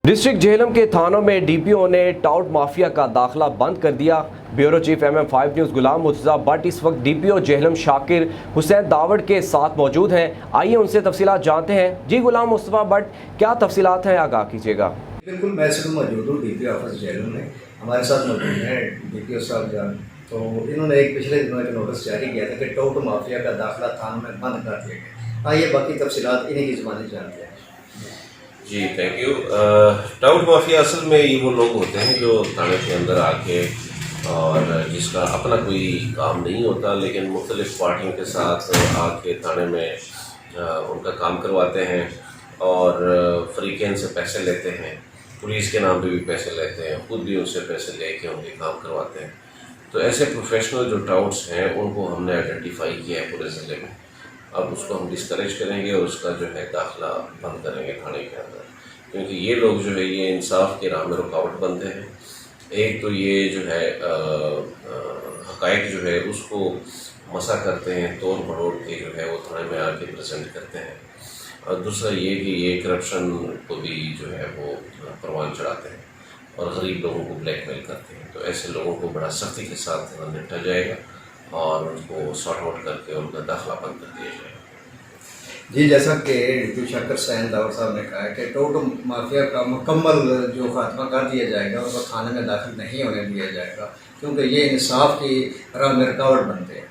District Jhelum کے تھانوں میں D P او نے ٹاؤٹ مافیا کا داخلہ بند کر دیا۔ Bureau chief MM5 news Ghulam Murtaza but اس وقت ڈی پی او جہلم شاکر حسین داوڑ کے ساتھ موجود ہیں، آئیے ان سے تفصیلات جانتے ہیں۔ جی غلام مرتضیٰ بٹ، کیا تفصیلات ہیں، آگاہ کیجیے گا۔ بالکل، میں اس وقت موجود ہوں D P O office Jhelum میں، ہمارے ساتھ موجود ہیں ڈی پی او صاحب جان۔ تو انہوں نے ایک پچھلے دنوں ایک نوٹس جاری کیا تھا کہ ٹاؤٹ مافیا کا داخلہ تھانوں میں بند کر دیا گیا۔ آئیے باقی تفصیلات انہیں کی زبانی جانتے ہیں۔ جی تھینک یو۔ ٹاؤٹ مافیا اصل میں یہ وہ لوگ ہوتے ہیں جو تھانے کے اندر آ کے اور جس کا اپنا کوئی کام نہیں ہوتا، لیکن مختلف پارٹیوں کے ساتھ آ کے تھانے میں ان کا کام کرواتے ہیں اور فریقین سے پیسے لیتے ہیں، پولیس کے نام پہ بھی پیسے لیتے ہیں، خود بھی ان سے پیسے لے کے ان کے کام کرواتے ہیں۔ تو ایسے پروفیشنل جو ٹاؤٹس ہیں ان کو ہم نے آئیڈینٹیفائی کیا ہے پورے ضلع میں۔ اب اس کو ہم ڈسکریج کریں گے اور اس کا جو ہے داخلہ بند کریں گے تھانے کے اندر، کیونکہ یہ لوگ جو ہے یہ انصاف کے راہ میں رکاوٹ بنتے ہیں۔ ایک تو یہ جو ہے حقائق جو ہے اس کو مسا کرتے ہیں، توڑ مروڑ کے جو ہے وہ تھانے میں آ کے پریزنٹ کرتے ہیں، اور دوسرا یہ کہ یہ کرپشن کو بھی جو ہے وہ پروان چڑھاتے ہیں اور غریب لوگوں کو بلیک میل کرتے ہیں۔ تو ایسے لوگوں کو بڑا سختی کے ساتھ نپٹا جائے گا اور ان کو سارٹ آؤٹ کر کے ان کا داخلہ بند کر دیا جائے گا۔ جی، جیسا کہ ڈی شاکر حسین داوڑ صاحب نے کہا ہے کہ ٹاؤٹ مافیا کا مکمل جو خاتمہ کر دیا جائے گا، ان کو تھانے میں داخل نہیں ہونے دیا جائے گا، کیونکہ یہ انصاف کی راہ میں رکاوٹ بنتے ہیں۔